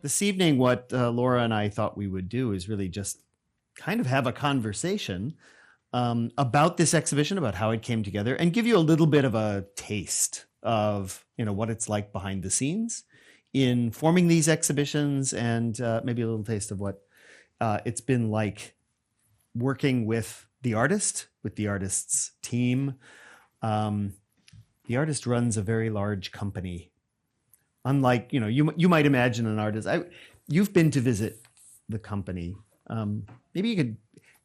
This evening, what Laura and I thought we would do is really just kind of have a conversation about this exhibition, about how it came together, and give you a little bit of a taste of what it's like behind the scenes in forming these exhibitions, and maybe a little taste of what it's been like working with the artist, with the artist's team. The artist runs a very large company. Unlike, you might imagine an artist. You've been to visit the company. Maybe you could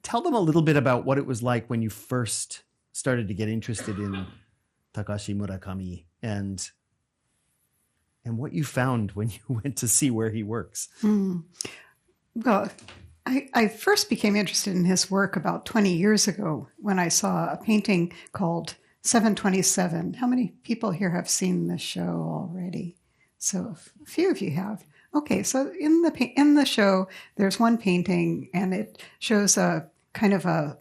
tell them a little bit about what it was like when you first started to get interested in Takashi Murakami and what you found when you went to see where he works. Well, I first became interested in his work about 20 years ago when I saw a painting called 727. How many people here have seen this show already? So a few of you have. Okay, so in the show, there's one painting, and it shows a kind of a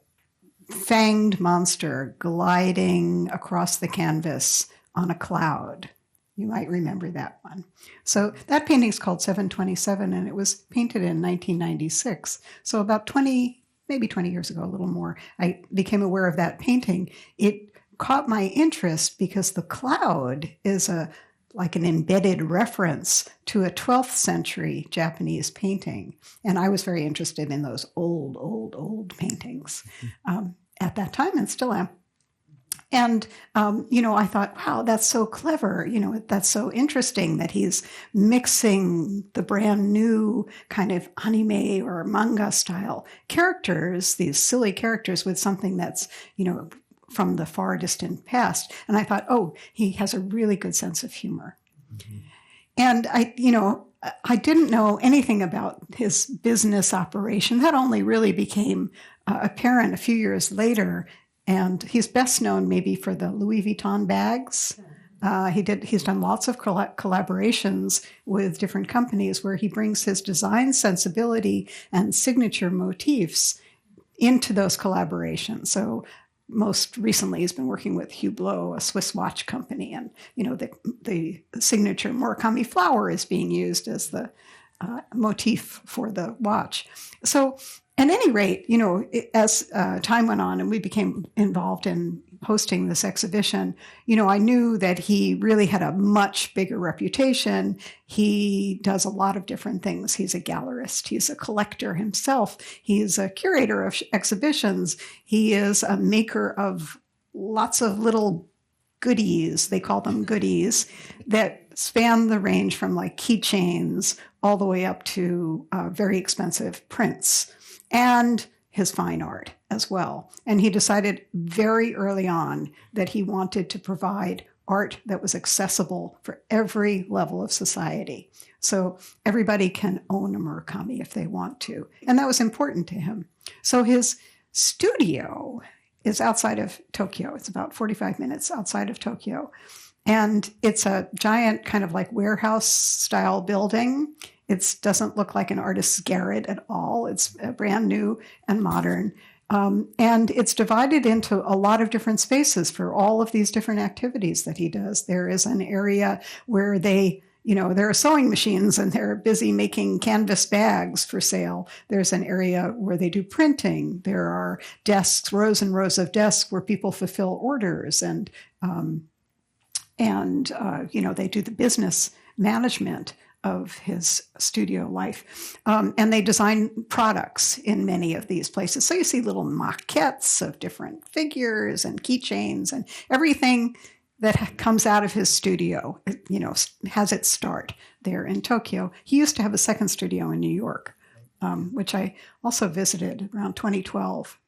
fanged monster gliding across the canvas on a cloud. You might remember that one. So that painting's called 727, and it was painted in 1996. So about 20 years ago, a little more, I became aware of that painting. It caught my interest because the cloud is like an embedded reference to a 12th century Japanese painting. And I was very interested in those old paintings at that time, and still am. And, I thought, wow, that's so clever. That's so interesting that he's mixing the brand new kind of anime or manga style characters, these silly characters, with something that's, from the far distant past. And I thought, oh, he has a really good sense of humor. Mm-hmm. And I didn't know anything about his business operation. That only really became apparent a few years later. And he's best known maybe for the Louis Vuitton bags. He's done lots of collaborations with different companies where he brings his design sensibility and signature motifs into those collaborations. So most recently, he's been working with Hublot, a Swiss watch company, and the signature Murakami flower is being used as the motif for the watch. So, at any rate, as time went on and we became involved in hosting this exhibition, I knew that he really had a much bigger reputation. He does a lot of different things. He's a gallerist. He's a collector himself. He's a curator of exhibitions. He is a maker of lots of little goodies. They call them goodies that span the range from like keychains all the way up to very expensive prints and his fine art as well. And he decided very early on that he wanted to provide art that was accessible for every level of society. So everybody can own a Murakami if they want to. And that was important to him. So his studio is outside of Tokyo. It's about 45 minutes outside of Tokyo. And it's a giant kind of like warehouse style building. It doesn't look like an artist's garret at all. It's brand new and modern. And it's divided into a lot of different spaces for all of these different activities that he does. There is an area where there are sewing machines and they're busy making canvas bags for sale. There's an area where they do printing. There are desks, rows and rows of desks where people fulfill orders and they do the business management of his studio life. And they design products in many of these places. So you see little maquettes of different figures and keychains and everything that comes out of his studio, has its start there in Tokyo. He used to have a second studio in New York, which I also visited around 2012.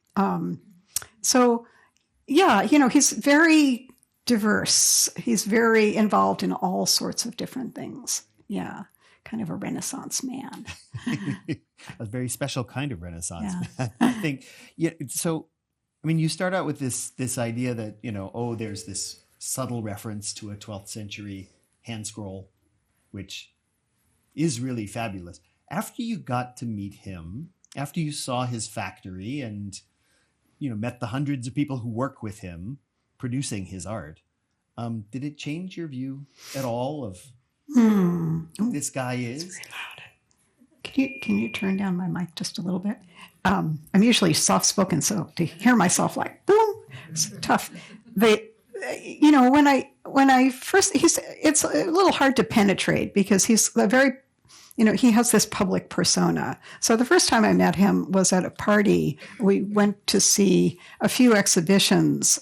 He's very diverse. He's very involved in all sorts of different things. Yeah, kind of a Renaissance man. A very special kind of Renaissance man, I think. Yeah. So, you start out with this idea that, there's this subtle reference to a 12th century hand scroll, which is really fabulous. After you got to meet him, after you saw his factory and, met the hundreds of people who work with him producing his art, did it change your view at all of who this guy is? It's very loud. Can you turn down my mic just a little bit? I'm usually soft-spoken, so to hear myself like boom, it's tough. When I first, it's a little hard to penetrate because he's a very, he has this public persona. So the first time I met him was at a party. We went to see a few exhibitions,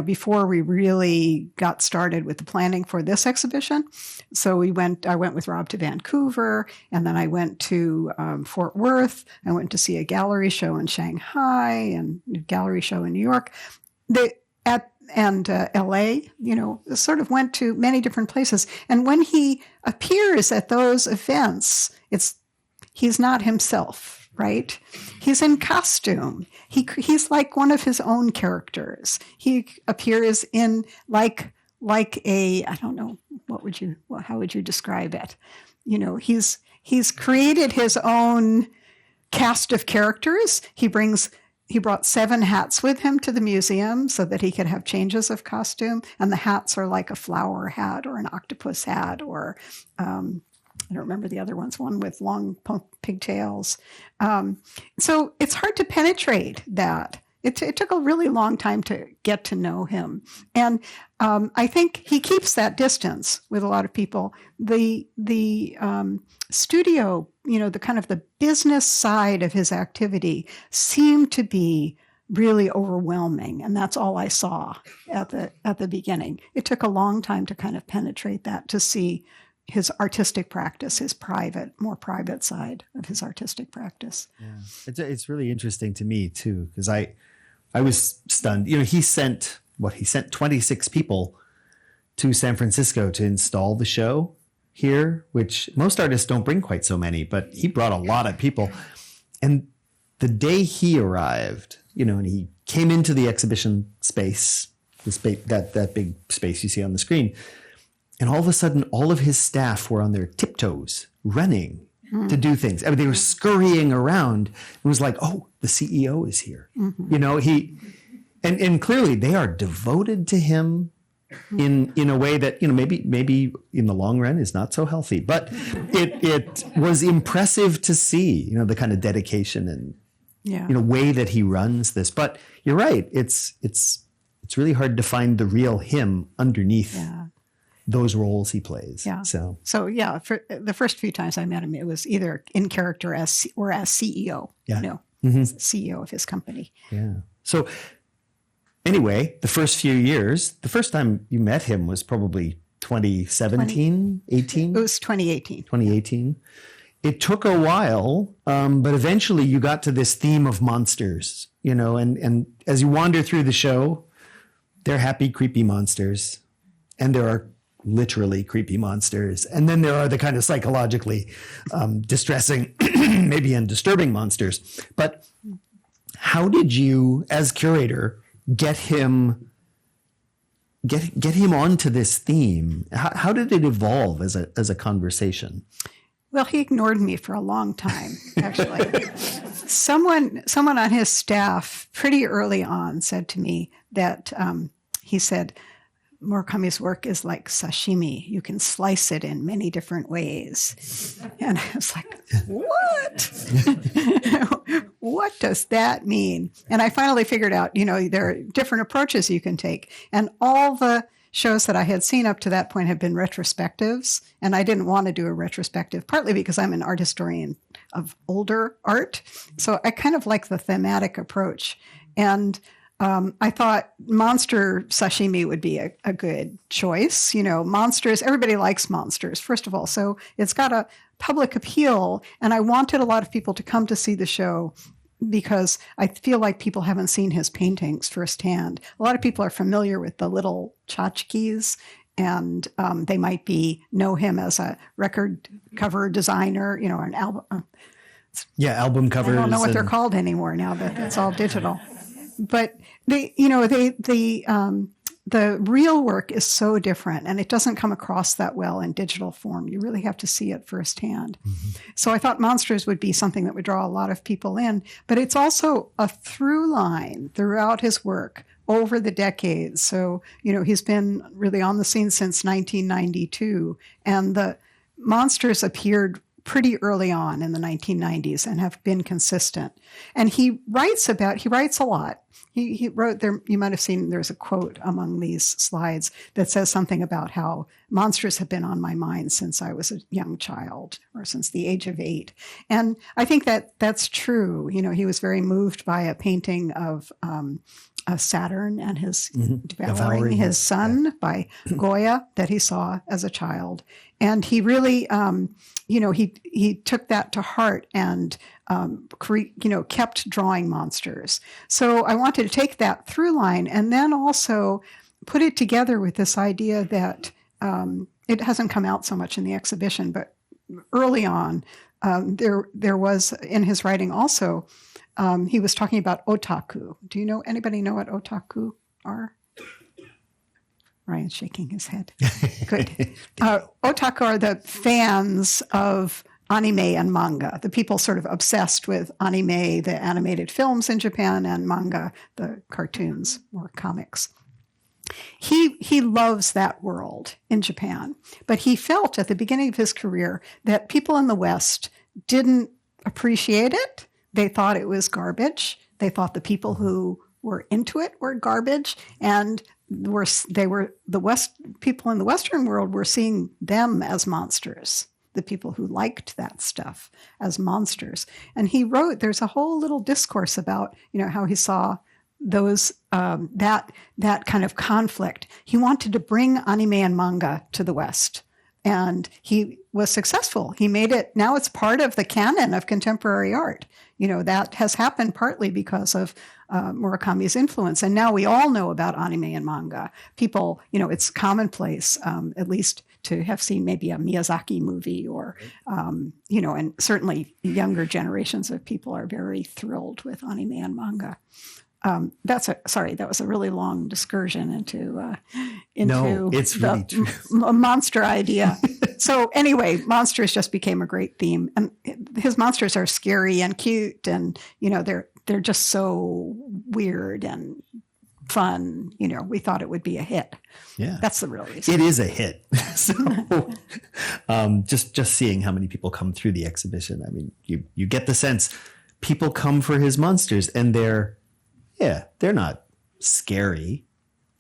before we really got started with the planning for this exhibition. So I went with Rob to Vancouver, and then I went to Fort Worth. I went to see a gallery show in Shanghai and a gallery show in New York. LA, sort of went to many different places. And when he appears at those events, he's not himself, right? He's in costume. He's like one of his own characters. He appears in like a, I don't know, how would you describe it? He's created his own cast of characters. He brought 7 hats with him to the museum so that he could have changes of costume. And the hats are like a flower hat or an octopus hat or, I don't remember the other ones, one with long pigtails. So it's hard to penetrate that. It took a really long time to get to know him. And I think he keeps that distance with a lot of people. The studio, the kind of the business side of his activity seemed to be really overwhelming. And that's all I saw at the beginning. It took a long time to kind of penetrate that, to see his artistic practice, his more private side of his artistic practice. Yeah. It's really interesting to me too, because I was stunned. He sent 26 people to San Francisco to install the show here, which most artists don't bring quite so many, but he brought a lot of people. And the day he arrived, and he came into the exhibition space, that big space you see on the screen, and all of a sudden, all of his staff were on their tiptoes, running to do things. I mean, they were scurrying around. It was like, oh, the CEO is here. And clearly they are devoted to him in a way that, maybe in the long run is not so healthy. But it was impressive to see, the kind of dedication and way that he runs this. But you're right. It's really hard to find the real him underneath those roles he plays. Yeah. So for the first few times I met him, it was either in character as CEO. Yeah. CEO of his company. Yeah. So anyway, the first few years, the first time you met him was probably 2017, 18? It was 2018. 2018. It took a while, but eventually you got to this theme of monsters, and as you wander through the show, they're happy, creepy monsters. And there are literally creepy monsters. And then there are the kind of psychologically distressing, maybe and disturbing monsters. But how did you, as curator, get him onto this theme? How did it evolve as a conversation? Well, he ignored me for a long time, actually. Someone on his staff pretty early on said to me that he said, Murakami's work is like sashimi. You can slice it in many different ways. And I was like, what? What does that mean? And I finally figured out, there are different approaches you can take. And all the shows that I had seen up to that point have been retrospectives. And I didn't want to do a retrospective, partly because I'm an art historian of older art. So I kind of like the thematic approach. And I thought monster sashimi would be a good choice. Monsters, everybody likes monsters, first of all. So it's got a public appeal. And I wanted a lot of people to come to see the show because I feel like people haven't seen his paintings firsthand. A lot of people are familiar with the little tchotchkes, and they might know him as a record cover designer, or an album. Album covers. I don't know what they're called anymore now that it's all digital. But the real work is so different, and it doesn't come across that well in digital form. You really have to see it firsthand. Mm-hmm. So I thought monsters would be something that would draw a lot of people in, but it's also a through line throughout his work over the decades. So, he's been really on the scene since 1992, and the monsters appeared pretty early on in the 1990s and have been consistent. And he writes a lot. He wrote there, you might have seen there's a quote among these slides that says something about how monsters have been on my mind since I was a young child or since the age of 8. And I think that that's true. He was very moved by a painting of Saturn and his devouring his son by Goya that he saw as a child. And he really, he took that to heart and, kept drawing monsters. So I wanted to take that through line and then also put it together with this idea that it hasn't come out so much in the exhibition, but early on, there was in his writing also, he was talking about otaku. Do anybody know what otaku are? Ryan's shaking his head. Good. Otaku are the fans of anime and manga, the people sort of obsessed with anime, the animated films in Japan, and manga, the cartoons or comics. He loves that world in Japan, but he felt at the beginning of his career that people in the West didn't appreciate it. They thought it was garbage. They thought the people who were into it were garbage, and people in the Western world were seeing them as monsters, the people who liked that stuff as monsters. And he wrote, there's a whole little discourse about, how he saw those, that kind of conflict. He wanted to bring anime and manga to the West. And he was successful. He made it, now it's part of the canon of contemporary art. That has happened partly because of Murakami's influence. And now we all know about anime and manga. People, it's commonplace, at least to have seen maybe a Miyazaki movie or, and certainly younger generations of people are very thrilled with anime and manga. That was a really long discursion into it's really true. Monster idea. So anyway, monsters just became a great theme, and his monsters are scary and cute, and they're just so weird and fun. We thought it would be a hit. Yeah, that's the real reason. It is a hit. So, just seeing how many people come through the exhibition, I mean, you get the sense people come for his monsters, and they're not scary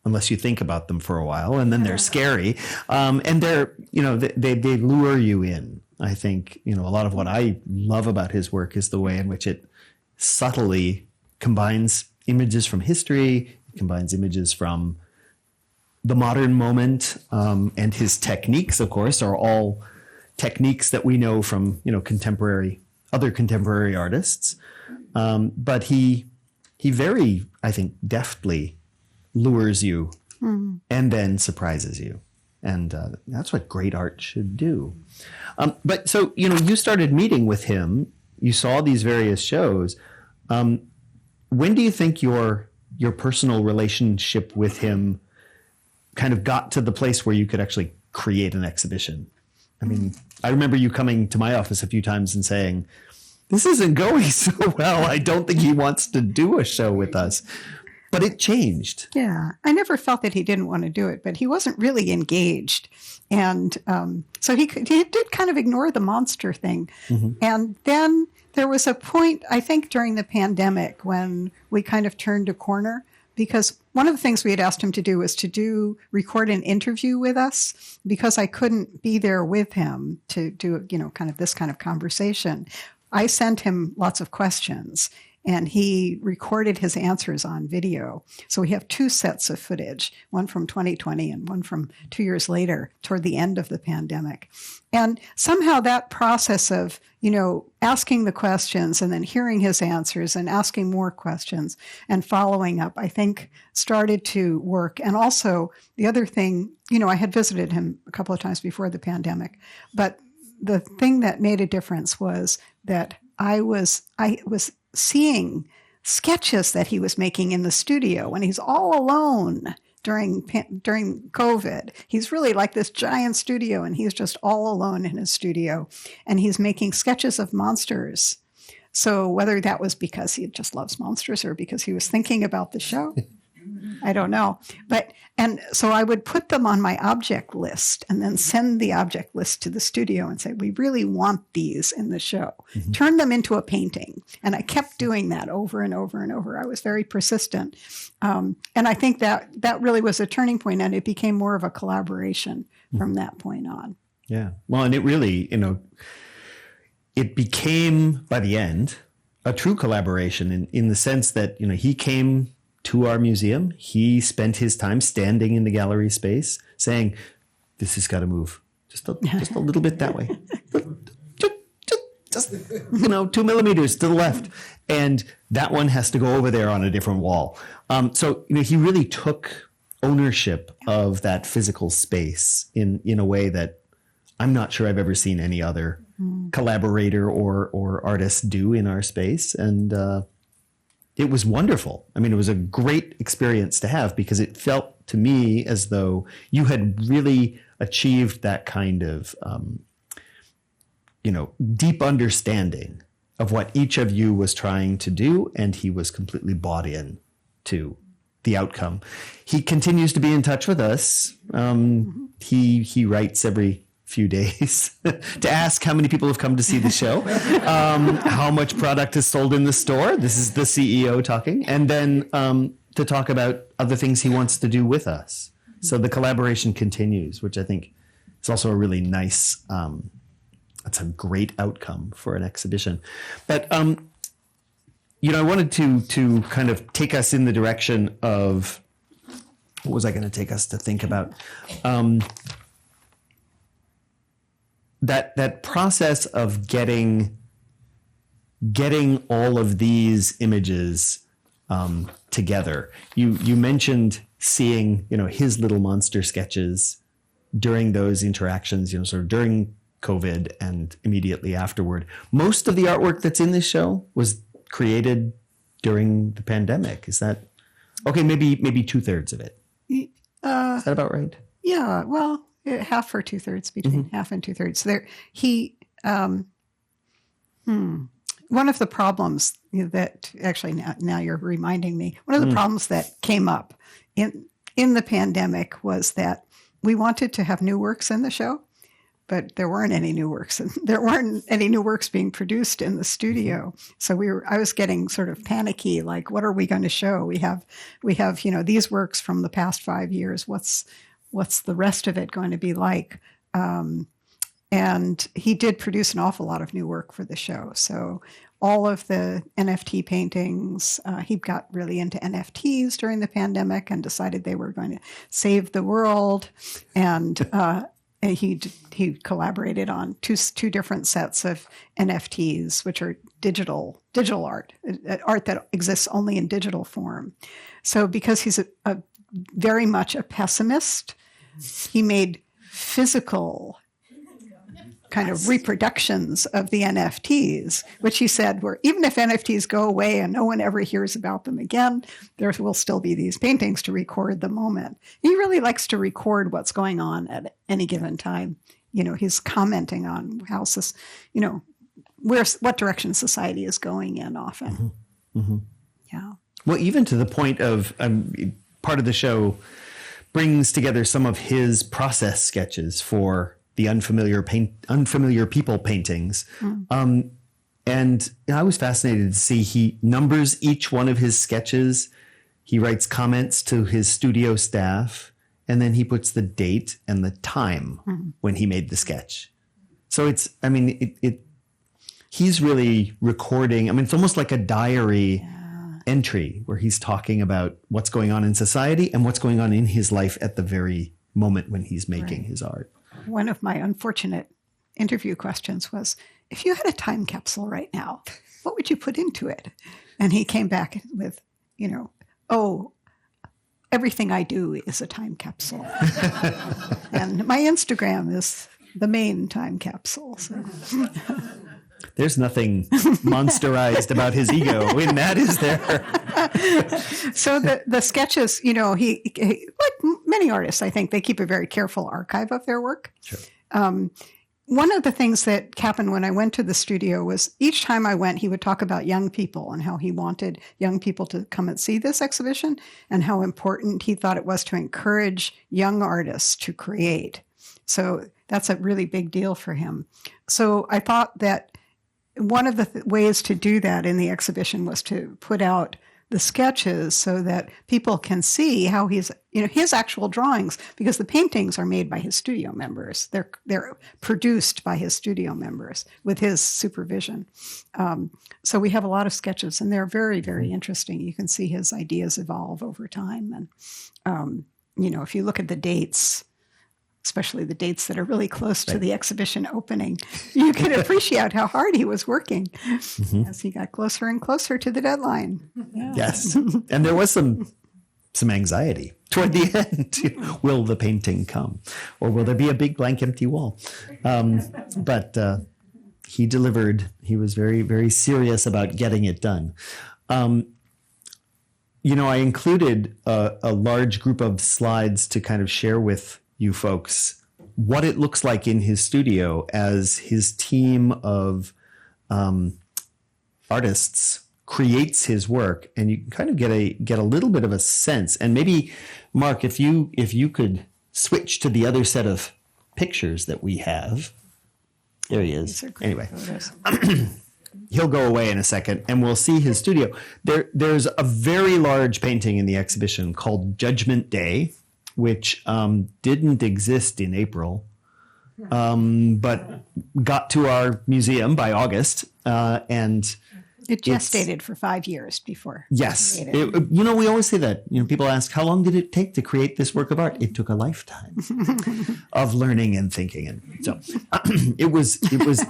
unless you think about them for a while, and then they're scary. And they're, they lure you in. I think, a lot of what I love about his work is the way in which it subtly combines images from history, combines images from the modern moment, and his techniques, of course, are all techniques that we know from, other contemporary artists. But he very, I think, deftly lures you and then surprises you. And that's what great art should do. But so, you started meeting with him. You saw these various shows. When do you think your personal relationship with him kind of got to the place where you could actually create an exhibition? I mean, I remember you coming to my office a few times and saying, this isn't going so well. I don't think he wants to do a show with us. But it changed. Yeah. I never felt that he didn't want to do it, but he wasn't really engaged. And so he did kind of ignore the monster thing. Mm-hmm. And then there was a point, I think, during the pandemic when we kind of turned a corner, because one of the things we had asked him to do was to record an interview with us, because I couldn't be there with him to do, kind of this kind of conversation. I sent him lots of questions, and he recorded his answers on video. So we have 2 sets of footage, one from 2020 and one from 2 years later, toward the end of the pandemic. And somehow that process of, asking the questions and then hearing his answers and asking more questions and following up, I think started to work. And also the other thing, I had visited him a couple of times before the pandemic, but the thing that made a difference was that I was seeing sketches that he was making in the studio when he's all alone during COVID. He's really like this giant studio, and he's just all alone in his studio, and he's making sketches of monsters. So whether that was because he just loves monsters or because he was thinking about the show, I don't know. And so I would put them on my object list and then send the object list to the studio and say, we really want these in the show. Turn them into a painting. And I kept doing that over and over and over. I was very persistent. And I think that really was a turning point, and it became more of a collaboration from that point on. Yeah. Well, and it really, it became, by the end, a true collaboration in the sense that, he came to our museum. He spent his time standing in the gallery space saying, this has got to move just a little bit that way. Just 2 millimeters to the left. And that one has to go over there on a different wall. So, he really took ownership of that physical space in a way that I'm not sure I've ever seen any other collaborator or artist do in our space. And it was wonderful. I mean, it was a great experience to have because it felt to me as though you had really achieved that kind of, deep understanding of what each of you was trying to do. And he was completely bought in to the outcome. He continues to be in touch with us. He writes every few days to ask how many people have come to see the show, how much product is sold in the store. This is the CEO talking. And then to talk about other things he wants to do with us. So the collaboration continues, which I think is also a really nice, it's a great outcome for an exhibition. But, I wanted to kind of take us in the direction of, what was I going to take us to think about? That process of getting all of these images together. You mentioned seeing his little monster sketches during those interactions, sort of during COVID and immediately afterward. Most of the artwork that's in this show was created during the pandemic. Is that okay? Maybe 2/3 of it. Is that about right? Yeah. Well, half or 2/3, between half and 2/3. There, one of the problems that actually now you're reminding me, one of the problems that came up in the pandemic was that we wanted to have new works in the show, but there weren't any new works, and there weren't any new works being produced in the studio. So I was getting sort of panicky, like, what are we going to show? We have these works from the past 5 years. What's the rest of it going to be like? And he did produce an awful lot of new work for the show. So all of the NFT paintings, he got really into NFTs during the pandemic and decided they were going to save the world. And he collaborated on two different sets of NFTs, which are digital art that exists only in digital form. So because he's a very much a pessimist, he made physical kind of reproductions of the NFTs, which he said were, even if NFTs go away and no one ever hears about them again, there will still be these paintings to record the moment. He really likes to record what's going on at any given time. He's commenting on how, what direction society is going in often. Yeah. Well, even to the point of part of the show brings together some of his process sketches for the unfamiliar people paintings. And I was fascinated to see he numbers each one of his sketches. He writes comments to his studio staff, and then he puts the date and the time when he made the sketch. So he's really recording. It's almost like a diary entry where he's talking about what's going on in society and what's going on in his life at the very moment when he's making his art. One of my unfortunate interview questions was, if you had a time capsule right now, what would you put into it? And he came back with, everything I do is a time capsule. And my Instagram is the main time capsule. So. There's nothing monsterized about his ego in that, is there? So the sketches, he like many artists, I think they keep a very careful archive of their work. Sure. one of the things that happened when I went to the studio was each time I went, he would talk about young people and how he wanted young people to come and see this exhibition and how important he thought it was to encourage young artists to create. So that's a really big deal for him. So I thought that one of the ways to do that in the exhibition was to put out the sketches so that people can see how he's, his actual drawings, because the paintings are made by his studio members. They're produced by his studio members with his supervision. So we have a lot of sketches, and they're very, very interesting. You can see his ideas evolve over time. And, if you look at the dates, especially the dates that are really close to the exhibition opening, you can appreciate how hard he was working as he got closer and closer to the deadline. Yeah. Yes. And there was some anxiety toward the end. Will the painting come? Or will there be a big blank empty wall? But he delivered. He was very, very serious about getting it done. I included a large group of slides to kind of share with you folks what it looks like in his studio as his team of artists creates his work, and you can kind of get a little bit of a sense. And maybe, Mark, if you could switch to the other set of pictures that we have. There he is. Anyway, he'll go away in a second, and we'll see his studio. There's a very large painting in the exhibition called Judgment Day, which didn't exist in April, but got to our museum by August. And it gestated for 5 years before. Yes. We always say that. People ask, how long did it take to create this work of art? It took a lifetime of learning and thinking. And so it was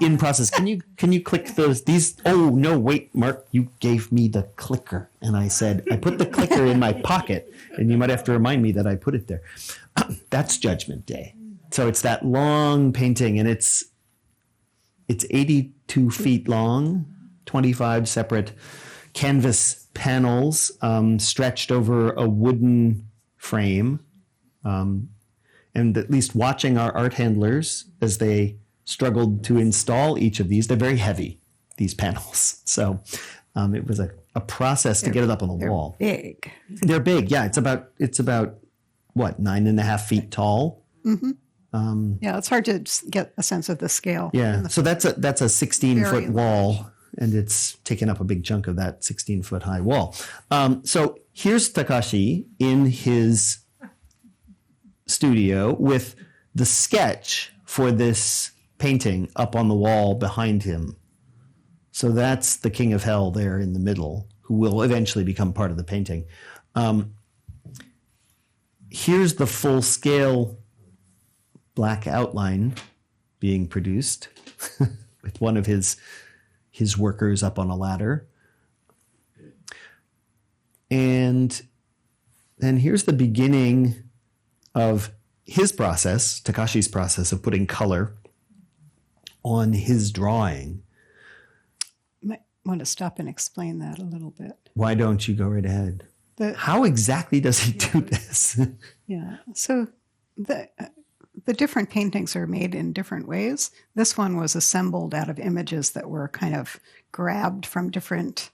in process. Can you click these? Oh, no, wait, Mark, you gave me the clicker. And I said, I put the clicker in my pocket, and you might have to remind me that I put it there. That's Judgment Day. So it's that long painting, and it's 82 feet long, 25 separate canvas panels stretched over a wooden frame. And at least watching our art handlers as they struggled to install each of these, they're very heavy, these panels. So it was a process to get it up on the wall. Big. They're big. Yeah. It's about what, 9.5 feet tall. Mm-hmm. Yeah, it's hard to get a sense of the scale. Yeah. So that's a 16-foot wall, and it's taken up a big chunk of that 16-foot high wall. So here's Takashi in his studio with the sketch for this painting up on the wall behind him. So that's the King of Hell there in the middle, who will eventually become part of the painting. Here's the full-scale black outline being produced with one of his workers up on a ladder. And then here's the beginning of his process, Takashi's process of putting color on his drawing. Might want to stop and explain that a little bit. Why don't you go right ahead? How exactly does he do this? Yeah. So the different paintings are made in different ways. This one was assembled out of images that were kind of grabbed from different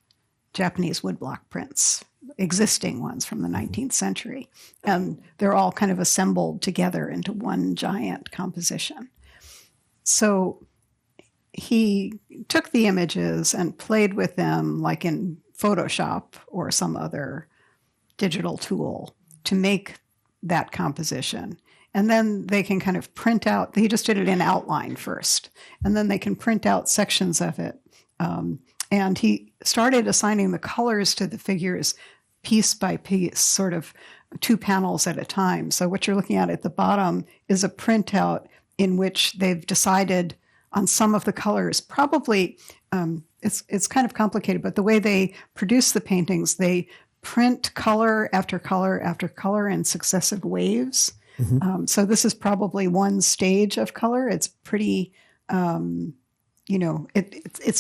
Japanese woodblock prints, existing ones from the 19th century. And they're all kind of assembled together into one giant composition. So he took the images and played with them like in Photoshop or some other digital tool to make that composition. And then they can kind of print out, he just did it in outline first, and then they can print out sections of it. And he started assigning the colors to the figures piece by piece, sort of 2 panels at a time. So what you're looking at the bottom is a printout in which they've decided on some of the colors. Probably, it's kind of complicated, but the way they produce the paintings, they print color after color after color in successive waves. Mm-hmm. So this is probably one stage of color. It's pretty, it's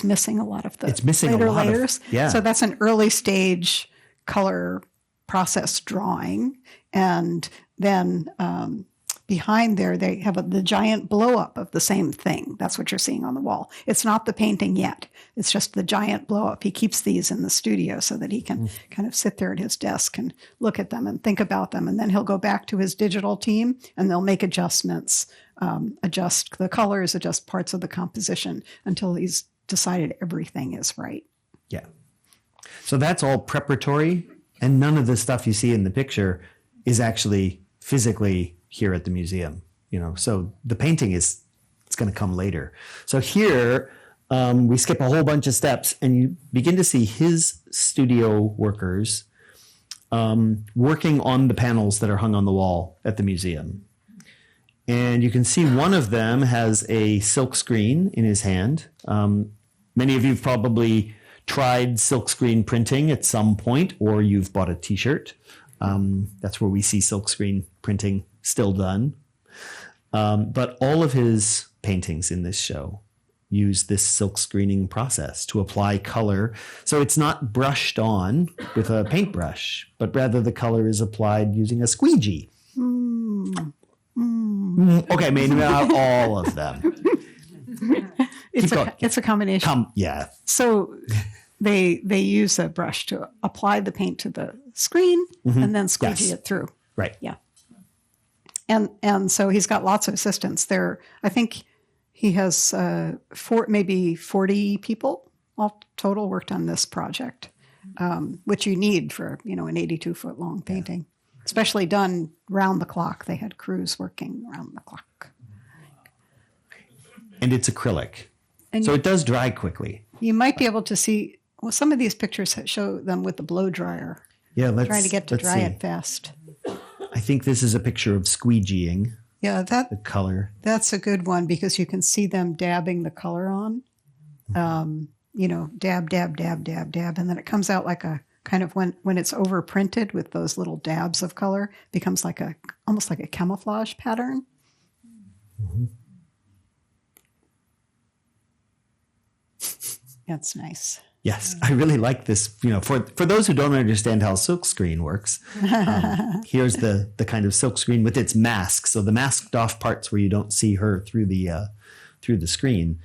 missing a lot of the later layers. Yeah. So that's an early stage color process drawing. And then behind there, they have the giant blow up of the same thing. That's what you're seeing on the wall. It's not the painting yet. It's just the giant blow up. He keeps these in the studio so that he can kind of sit there at his desk and look at them and think about them. And then he'll go back to his digital team and they'll make adjustments, adjust the colors, adjust parts of the composition until he's decided everything is right. Yeah. So that's all preparatory, and none of the stuff you see in the picture is actually physically here at the museum. So the painting it's going to come later. So here we skip a whole bunch of steps, and you begin to see his studio workers working on the panels that are hung on the wall at the museum. And you can see one of them has a silk screen in his hand. Many of you have probably tried silkscreen printing at some point, or you've bought a t-shirt. That's where we see silkscreen printing still done. But all of his paintings in this show use this silk screening process to apply color. So it's not brushed on with a paintbrush, but rather the color is applied using a squeegee. Okay, maybe not all of them. It's a combination. Yeah. So they use a brush to apply the paint to the screen and then squeegee it through. Right. Yeah. And so he's got lots of assistants there. I think he has maybe 40 people all total worked on this project, which you need for an 82-foot long painting, especially done round the clock. They had crews working round the clock. And it's acrylic. So it does dry quickly. You might be able to see, some of these pictures show them with the blow dryer. Yeah, trying to get to dry it fast. I think this is a picture of squeegeeing. Yeah, the color. That's a good one because you can see them dabbing the color on. Dab, dab, dab, dab, dab, and then it comes out like a kind of when it's over printed with those little dabs of color, becomes almost like a camouflage pattern. That's nice. Yes, I really like this. For those who don't understand how silkscreen works, here's the kind of silkscreen with its mask. So the masked off parts where you don't see her through the screen,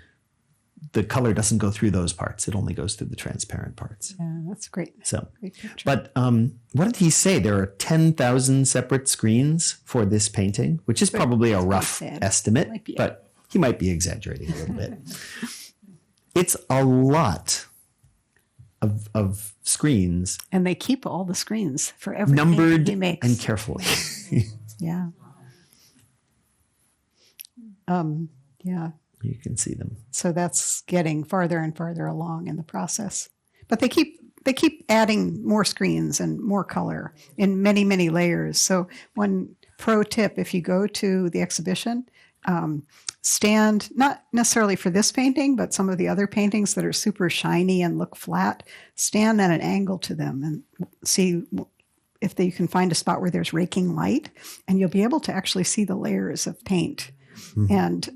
the color doesn't go through those parts. It only goes through the transparent parts. Yeah, that's great. So, great picture. But what did he say? There are 10,000 separate screens for this painting, which is probably a rough estimate, but he might be exaggerating a little bit. It's a lot of screens. And they keep all the screens for every numbered he makes. And carefully. Yeah. Yeah. You can see them. So that's getting farther and farther along in the process. But they keep adding more screens and more color in many, many layers. So one pro tip, if you go to the exhibition, stand, not necessarily for this painting, but some of the other paintings that are super shiny and look flat, stand at an angle to them and see if you can find a spot where there's raking light, and you'll be able to actually see the layers of paint. And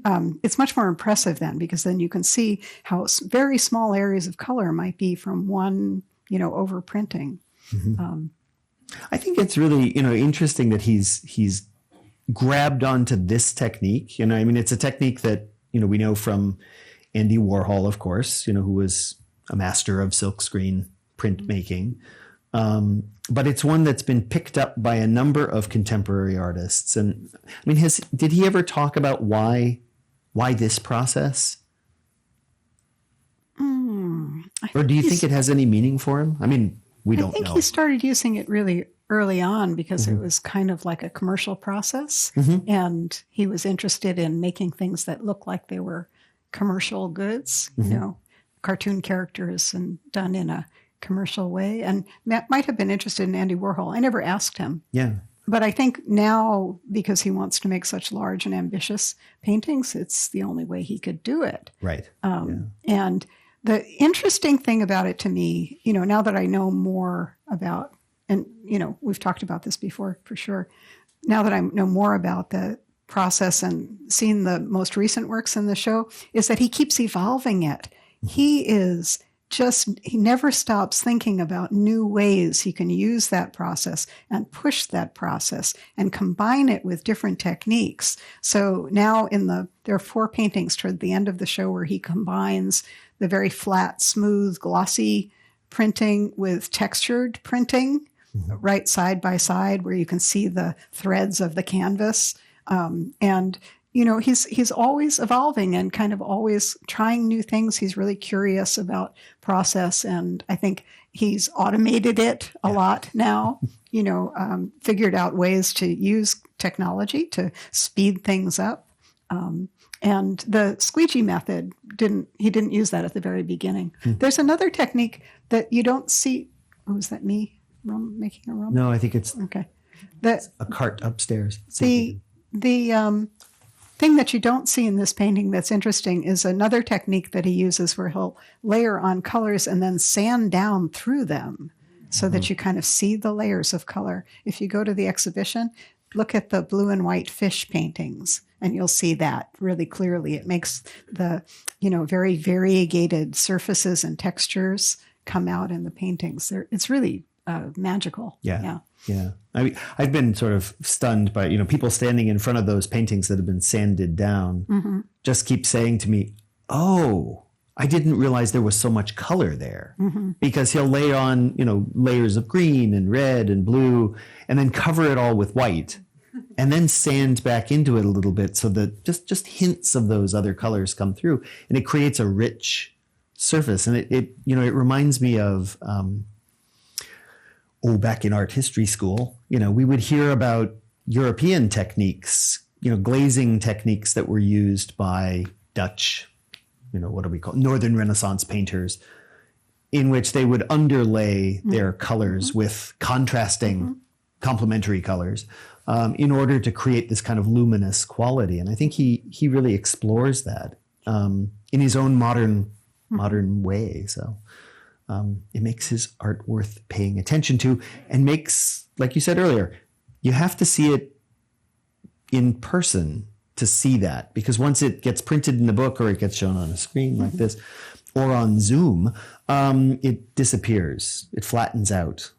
it's much more impressive then, because then you can see how very small areas of color might be from one, overprinting. I think it's really, interesting that he's grabbed onto this technique. It's a technique that, we know from Andy Warhol, of course, who was a master of silkscreen printmaking. But it's one that's been picked up by a number of contemporary artists. And did he ever talk about why this process? Or do you think it has any meaning for him? We don't know. I think he started using it really early on because it was kind of like a commercial process. And he was interested in making things that looked like they were commercial goods, cartoon characters and done in a commercial way. And Matt might have been interested in Andy Warhol. I never asked him. Yeah. But I think now, because he wants to make such large and ambitious paintings, it's the only way he could do it. Right. And the interesting thing about it to me, now that I know more about, and, we've talked about this before for sure. Now that I know more about the process and seen the most recent works in the show, is that he keeps evolving it. He is he never stops thinking about new ways he can use that process and push that process and combine it with different techniques. So now there are 4 paintings toward the end of the show where he combines the very flat, smooth, glossy printing with textured printing, right side by side, where you can see the threads of the canvas. And he's always evolving and kind of always trying new things. He's really curious about process, and I think he's automated it a lot now. Figured out ways to use technology to speed things up. And the squeegee method he didn't use that at the very beginning. There's another technique that you don't see. Oh, is that me making a rum? No, I think it's okay. a cart upstairs. The thing that you don't see in this painting that's interesting is another technique that he uses where he'll layer on colors and then sand down through them so that you kind of see the layers of color. If you go to the exhibition, look at the blue and white fish paintings and you'll see that really clearly. It makes the, very variegated surfaces and textures come out in the paintings. It's really magical. Yeah. I mean, I've been sort of stunned by, people standing in front of those paintings that have been sanded down, just keep saying to me, oh, I didn't realize there was so much color there, because he'll lay on, layers of green and red and blue and then cover it all with white and then sand back into it a little bit so that just hints of those other colors come through, and it creates a rich surface. And it reminds me of, back in art history school, we would hear about European techniques, glazing techniques that were used by Dutch, what do we call Northern Renaissance painters, in which they would underlay their colors with contrasting complementary colors in order to create this kind of luminous quality. And I think he really explores that in his own modern way. So it makes his art worth paying attention to, and makes, like you said earlier, you have to see it in person to see that, because once it gets printed in the book or it gets shown on a screen like this or on Zoom, it disappears, it flattens out.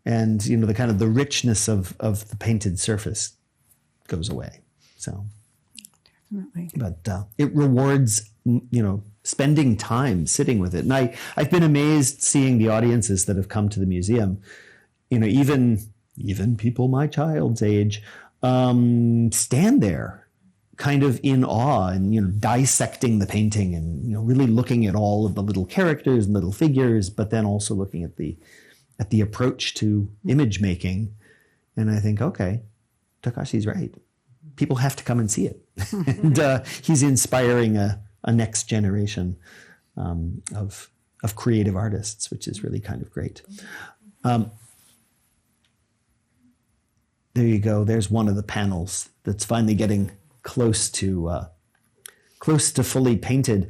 And, the kind of the richness of the painted surface goes away. So, Definitely. But it rewards, spending time sitting with it. And I've been amazed seeing the audiences that have come to the museum, even people my child's age, stand there kind of in awe and, dissecting the painting and, really looking at all of the little characters and little figures, but then also looking at the approach to image making. And I think, okay, Takashi's right. People have to come and see it. And he's inspiring a next generation of creative artists, which is really kind of great. There you go. There's one of the panels that's finally getting close to fully painted.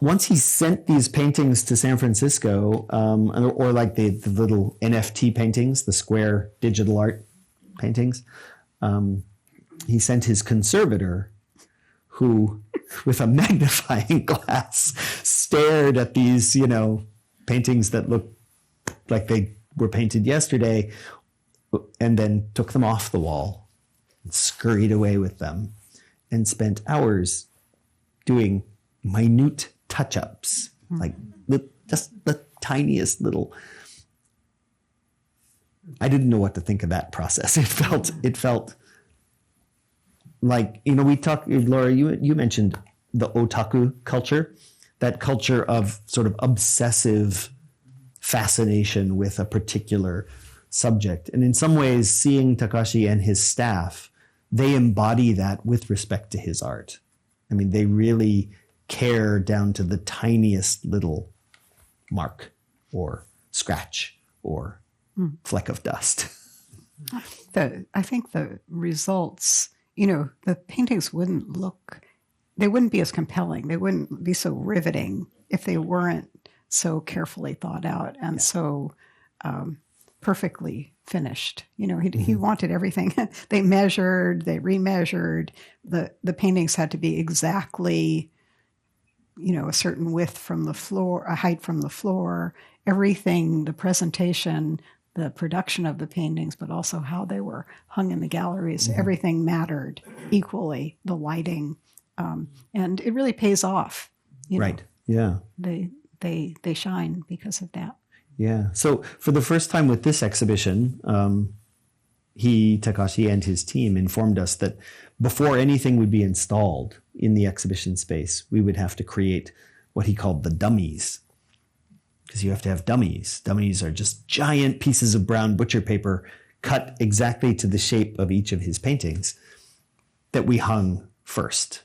Once he sent these paintings to San Francisco, or like the little NFT paintings, the square digital art paintings, he sent his conservator, who, with a magnifying glass, stared at these, paintings that looked like they were painted yesterday, and then took them off the wall and scurried away with them and spent hours doing minute touch-ups, like just the tiniest little. I didn't know what to think of that process. It felt like, we talked, Laura, you mentioned the otaku culture, that culture of sort of obsessive fascination with a particular subject. And in some ways, seeing Takashi and his staff, they embody that with respect to his art. I mean, they really care down to the tiniest little mark or scratch or fleck of dust. I think the results, the paintings wouldn't be as compelling. They wouldn't be so riveting if they weren't so carefully thought out and so perfectly finished. He wanted everything. They measured, they remeasured. The paintings had to be exactly a certain width from the floor, a height from the floor, everything, the presentation, the production of the paintings, but also how they were hung in the galleries. Everything mattered equally, the lighting. And it really pays off. Right. Yeah. They shine because of that. Yeah. So for the first time with this exhibition, Takashi and his team informed us that before anything would be installed in the exhibition space, we would have to create what he called the dummies. Because you have to have dummies. Dummies are just giant pieces of brown butcher paper cut exactly to the shape of each of his paintings that we hung first,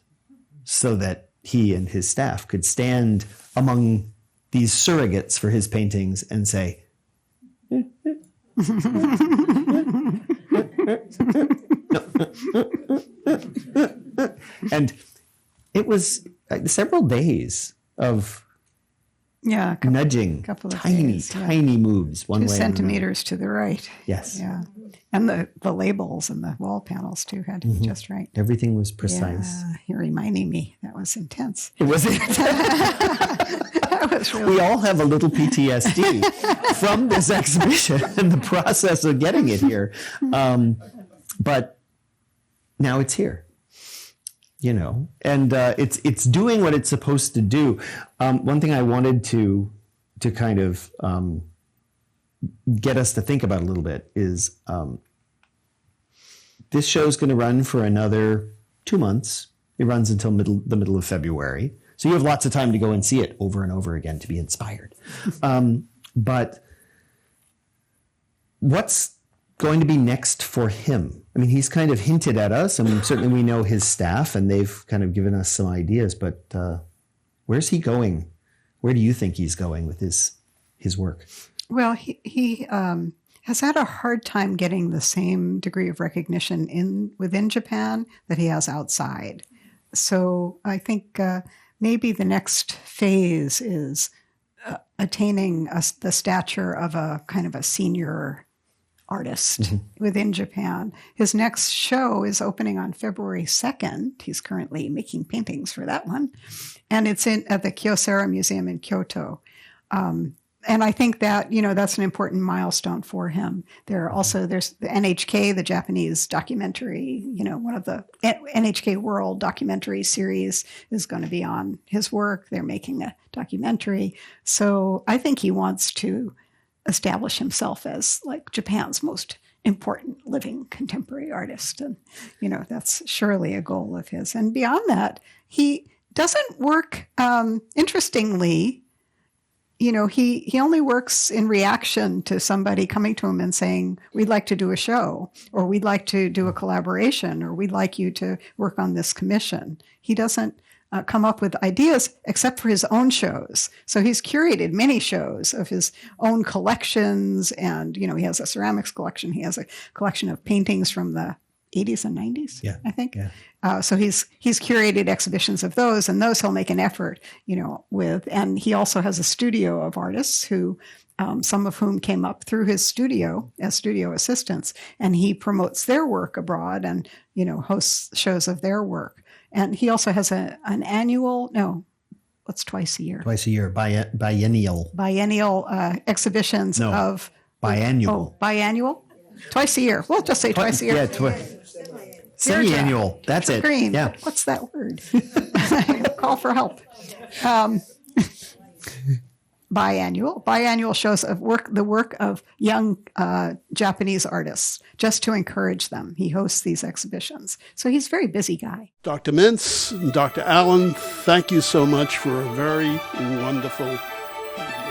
so that he and his staff could stand among these surrogates for his paintings and say, and it was several days of nudging, tiny moves, 2 centimeters to the right. Yes. Yeah. And the labels and the wall panels too had to be just right. Everything was precise. Yeah, you're reminding me. That was intense. It was That was really. We all have a little PTSD from this exhibition and the process of getting it here. But now it's here. And it's doing what it's supposed to do. One thing I wanted to kind of get us to think about a little bit is this show is going to run for another 2 months. It runs until the middle of February. So you have lots of time to go and see it over and over again to be inspired. But what's going to be next for him? I mean, he's kind of hinted at us, and certainly we know his staff, and they've kind of given us some ideas, but where's he going? Where do you think he's going with his work? Well, he has had a hard time getting the same degree of recognition within Japan that he has outside. So I think maybe the next phase is attaining the stature of a kind of a senior artist within Japan. His next show is opening on February 2nd. He's currently making paintings for that one. And it's at the Kyocera Museum in Kyoto. And I think that, that's an important milestone for him. There's the NHK, the Japanese documentary, one of the NHK World documentary series is going to be on his work. They're making a documentary. So I think he wants to establish himself as like Japan's most important living contemporary artist. And, that's surely a goal of his. And beyond that, he doesn't work, interestingly, he only works in reaction to somebody coming to him and saying, we'd like to do a show, or we'd like to do a collaboration, or we'd like you to work on this commission. He doesn't come up with ideas except for his own shows. So he's curated many shows of his own collections. And, he has a ceramics collection. He has a collection of paintings from the 80s and 90s, I think. Yeah. So he's curated exhibitions of those, and those he'll make an effort, with. And he also has a studio of artists who, some of whom came up through his studio as studio assistants, and he promotes their work abroad and, hosts shows of their work. And he also has twice a year? Twice a year, biennial. Biennial exhibitions of... Biannual. Biannual? Twice a year. We'll just say twice a year. Yeah, semi-annual. That's it. Green. Yeah. What's that word? Call for help. Biannual. Biannual shows the work of young Japanese artists, just to encourage them. He hosts these exhibitions. So he's a very busy guy. Dr. Mintz and Dr. Allen, thank you so much for a very wonderful evening.